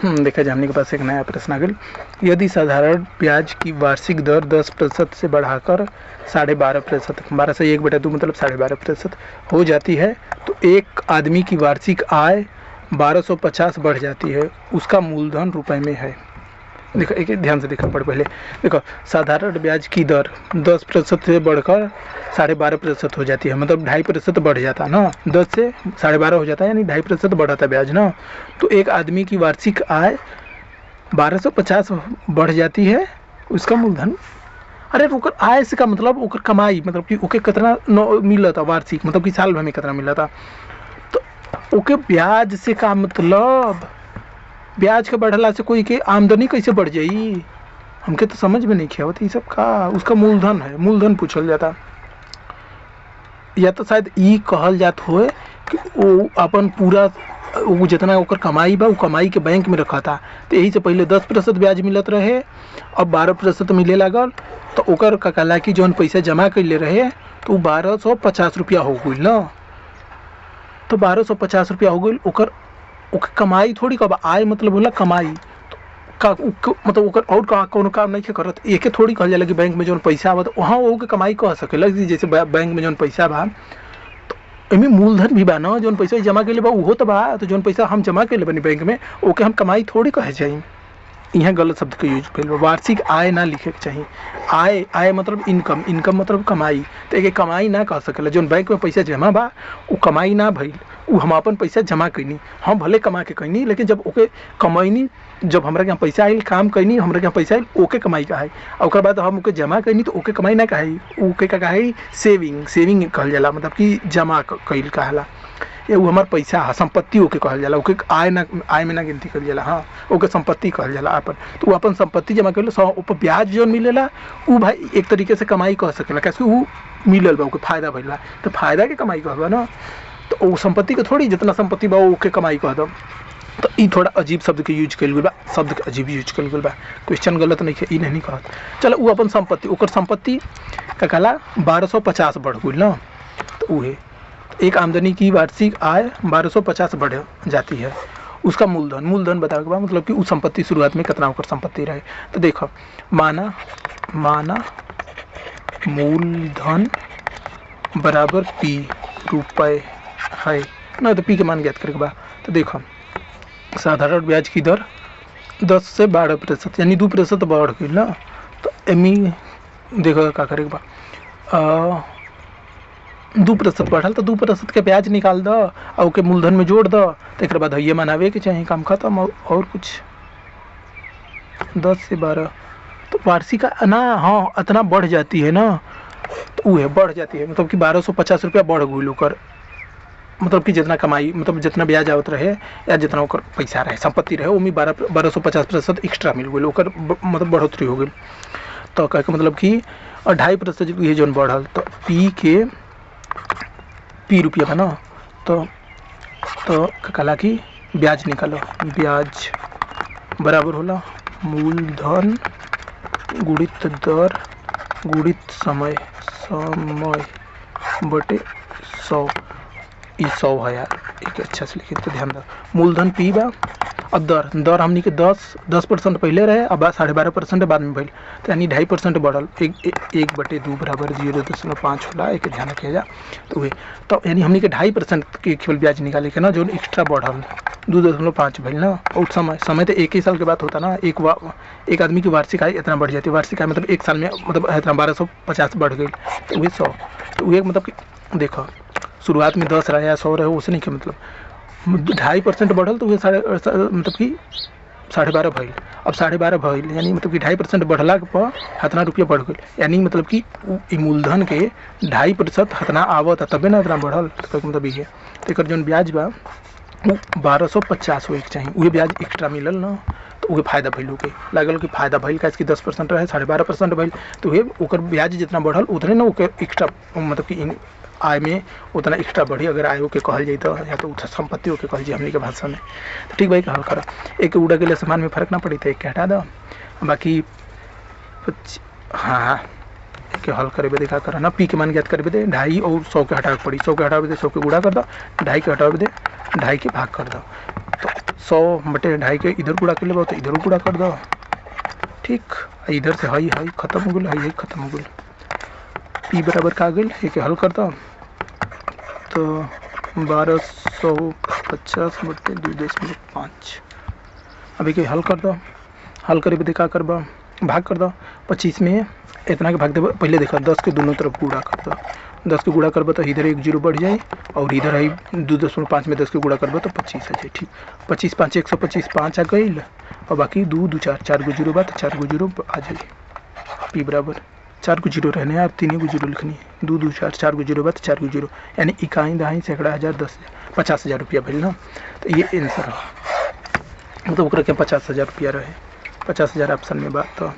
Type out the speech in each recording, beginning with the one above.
देखा जाए हमने के पास एक नया प्रश्न आ गया। यदि साधारण ब्याज की वार्षिक दर 10% से बढ़ाकर 12.5%, 12 से 1/2 मतलब 12.5% हो जाती है तो एक आदमी की वार्षिक आय 1250 बढ़ जाती है, उसका मूलधन रुपए में है। देखो एक ध्यान से देखना पड़े पहले। देखो साधारण ब्याज की दर 10% से बढ़कर 12.5% हो जाती है, मतलब 2.5% बढ़ जाता है ना, 10 से 12.5 हो जाता है, यानी 2.5% बढ़ाता है ब्याज ना। तो एक आदमी की वार्षिक आय 1250 बढ़ जाती है, उसका मूलधन। अरे ओकर आय से का मतलब ओकर कमाई, मतलब कि ओके कितना मिला था वार्षिक, मतलब कि साल भर में कितना मिला था। तो ओके ब्याज से का मतलब, ब्याज के बढ़ला से कोई के आमदनी कैसे बढ़ जाई, हमके तो समझ में नहीं किया होता ये सब का। उसका मूलधन है, मूलधन पूछल जाता, या तो शायद ई कहल जात होए कि वो अपन पूरा वो जितना ओकर कमाई बा वो कमाई के बैंक में रखा था, तो यही से पहले 10% ब्याज मिलत रहे, अब 12% मिले लागल, तो ओकर का कहला कि जौन पैसा जमा कर ले रहे तो 1250 रुपया हो गई ना। तो 1250 रुपया हो गई, ओकर कमाई थोड़ी कब आय, मतलब होला कमाई का मतलब ओकर और का कोनो काम नहीं के करत, एके थोड़ी कहल जाला कि बैंक में जौन पैसा आवत वहाँ वो के कमाई कह सकेला। जैसे बैंक में जौन पैसा बा तो एमे मूलधन भी बा ना, जौन पैसा जमा कइले बा उहो तो बा, तो जौन पैसा हम जमा कइले बानी बैंक में ओके हम कमाई थोड़ी कहे जाई। यहाँ गलत शब्द का यूज कइल बा, वार्षिक आय ना लिखे के चाहिए। आय, आय मतलब इनकम, इनकम मतलब कमाई, तो एक कमाई ना कह सकेला। जौन बैंक में पैसा जमा बा वो कमाई ना भइल, वो हम अपन पैसा जमा कैनी, हम भले कमा के कैनी, लेकिन जब ओके कमैनी, जब हमरा के यहाँ पैसा आइल, काम कैनी, हमरा के यहाँ पैसा आइल, ओके कमाई कहा है। और ओकर बाद हम ओके जमा कैनी तो ओके कमाई ना कहा है, ओके का है सेविंग, सेविंग कहल जाला, मतलब कि जमा कैल कहला। ये वो हमार पैसा है, संपत्ति ओके कहल जाला, ओके आय ना, आय में ना गिनती कल जाला, हाँ ओके संपत्ति कहल जाला अपन। तो वो अपन संपत्ति जमा कर लो, ऊपर ब्याज जौन मिलेला वो भाई एक तरीके से कमाई कह सकेला, कैसे वो मिलल बा, ओके फायदा भइल बा, तो फायदा के कमाई कहबा ना। तो वो संपत्ति के थोड़ी जितना संपत्ति बा ओके कमाई कह दो। तो ये थोड़ा अजीब शब्द के यूज कल गई बा, शब्द के अजीब यूज कल गई बा, क्वेश्चन गलत नहीं है, ये नहीं कहत। चलो वो अपन संपत्ति, ओकर संपत्ति का कहला 1250 बढ़ गई ना, तो वो है एक आमदनी की वार्षिक आय 1250 बढ़ जाती है, उसका मूलधन, मूलधन बताओ के बाद मतलब कि उस संपत्ति शुरुआत में कितना होकर संपत्ति रहे। तो देखो माना मूलधन बराबर पी रुपए है ना, तो पी के मान ज्ञात करके बाद। तो देखो साधारण ब्याज की दर 10 से 12% यानी 2% बढ़ गई ना, तो एमी देखो क्या करेगा बा, 2% बढ़ल तो 2% के ब्याज निकाल दो और के मूलधन में जोड़ दो, तो एक बाद ये मनावे के चाहिए, काम खत्म। और कुछ 10 से 12 तो वार्षिक ना, हाँ इतना बढ़ जाती है ना, तो वो है बढ़ जाती है, मतलब कि 1250 रुपया बढ़ गई ओकर, मतलब कि जितना कमाई, मतलब जितना ब्याज आवत रहे या जितना ओकर पैसा रहे, संपत्ति रहे, वो 1250% एक्स्ट्रा मिल गई ओकर, मतलब बढ़ोतरी हो गई। तो कह के मतलब कि 2.5% ये जौन बढ़ल, तो पी रुपया बना, तो कहला कि ब्याज निकालो, ब्याज बराबर होला मूलधन गुणित दर गुणित समय बटे 100। ये 100 है यार, एक अच्छा से लिखे तो ध्यान दो। मूलधन पी बा, अब दर हमनी के 10% पहले रहे, अब 12.5% बाद में भइल, तो यानी 2.5% बढ़ल, 1/2 बराबर 0.5 होला, एक ध्यान रखिए जा। तो वे तो यानी हमनी के 2.5% के केवल ब्याज निकाले के ना, जो एक्स्ट्रा बढ़ल 2.5 भइल ना। और समय तो एक ही साल के बाद होता ना, एक आदमी की वार्षिक आय इतना बढ़ जाती है, वार्षिक आय मतलब एक साल में मतलब इतना 1250 बढ़ गई, तो वही 100। तो वही मतलब कि देखो शुरुआत में 10 रहे या 100 रहे, उससे नहीं के मतलब 2.5% बढ़ल, तो वह मतलब कि 12.5 भइल, अब 12.5 भइल यानी मतलब कि 2.5% बढ़ला पर इतना रुपया बढ़ गई, यानी मतलब कि मूलधन के 2.5% इतना आवत तबे ना इतना बढ़ल, तो मतलब ये है। तो जो ब्याज बा वो 1250 हो चाहिए, वही ब्याज एक्स्ट्रा मिलल ना, तो वही फायदा भइल के लागल कि फायदा भइल का, इसकी 10% रहे 12.5% भइल, तो वही ओकर ब्याज जितना बढ़ल उतने ना ओकर एक्स्ट्रा, मतलब कि आय में उतना एक्स्ट्रा बढ़ी, अगर आय के कहल जाए तो, या तो संपत्ति के कहल जाए हमनी के भाषा में। तो ठीक भाई हल करो, एक उड़ा के लिए सामान में फर्क ना पड़ी, तो एक हटा दो, बाकी हाँ एक हल करे देखा करा ना, पी के मान ज्ञात करे दे 2.5 और 100 के हटावे पड़ी, 100 के हटावे दे 100 के गुड़ा कर दो, 2.5 के हटावे दे 2.5 के भाग कर दो, तो 100/2.5 के इधर गुणा कर ले तो इधर गुणा कर दो। ठीक, इधर से हाई हाई खत्म हो गल, हाई खत्म हो गल। पी बराबर का गल, एक हल कर दो तो 1250/2.5। अभी के हल कर दो, हल करे बदे का करबा, भाग कर दो 25 में इतना के भाग दे। पहले देखा 10 के दोनों तरफ गुणा कर दो, 10 के गुणा करबा तो इधर 1 0 बढ़ जाए और इधर आई 2.5 में 10 के गुणा करबा तो 25 आ जाए। ठीक, 25 5 125 5 आ गई और बाकी 2 2 4 4 गो जीरो बा तो 4 गो जीरो आ जाए। पी बराबर 4 गो जीरो रहने यार, 3 गो जीरो लिखनी है। 2 2 4 4 गो जीरो बा तो 4 गो जीरो, यानी इकाई दहाई सैकड़ा हज़ार 50,000 रुपया भइल ना। तो ये आंसर है, मतलब ओकरा के 50,000 रुपया रहे, 50,000 ऑप्शन में बात। तो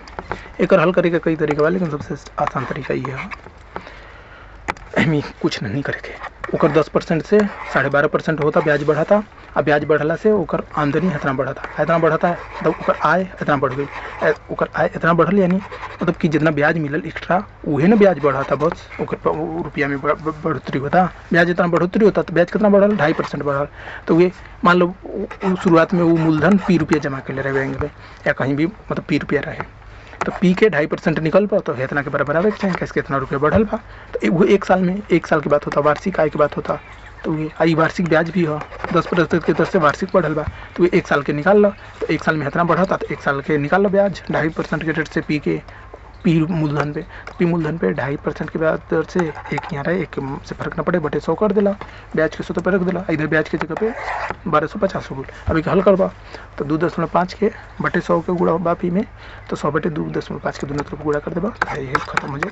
एक हल करे का कई तरीका बा, लेकिन सबसे आसान तरीका ये है, एमी कुछ नहीं करेके। ओकर 10% से 12.5% होता ब्याज बढ़ाता, अब ब्याज बढ़ला से ओकर आमदनी इतना बढ़ता मतलब ओकर आय इतना बढ़ गई, ओकर आय इतना बढ़ल यानी मतलब कि जितना ब्याज मिलल एक्स्ट्रा उहे ना ब्याज बढ़ाता, बस ओकर रुपया में बढ़ोतरी होता। ब्याज इतना बढ़ोतरी होता तो ब्याज कितना बढ़ल, 2.5% बढ़ल। तो ये मान लो शुरुआत में वो मूलधन पी रुपया जमा कर ले रहे बैंक में या कहीं भी, मतलब पी रुपया रहे तो पी के 2.5% निकल पा तो इतना के बराबर आवे के चाहिए, कैसे कितना रुपया बढ़ल बा। तो वो 1 साल में, 1 साल की बात होता, वार्षिक आय की बात होता। तो ये आई वार्षिक ब्याज भी हो 10% के दर से वार्षिक बढ़ल बा, तो ये 1 साल के निकाल लो, तो 1 साल में इतना बढ़ता तो 1 साल के निकाल लो ब्याज 2.5% के रेट से पी के, पी मूलधन पे, पी मूलधन पे 2.5% के ब्याज दर से एक यहाँ रहे, एक से फर्क ना पड़े, बटे 100 कर दिला, ब्याज के 100 पे रख दिला, इधर ब्याज के जगह पे 1250 हो गई। अभी हल करवा तो 2.5 के बटे 100 के गुणा बा पी में, तो 100/2.5 के दोनों तरफ गुणा कर देगा तो ये खत्म हो जाए,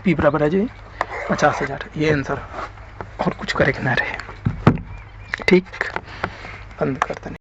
पी बराबर आ जाए 50,000। ये आंसर, और कुछ करे ना रहे। ठीक, बंद करते नहीं।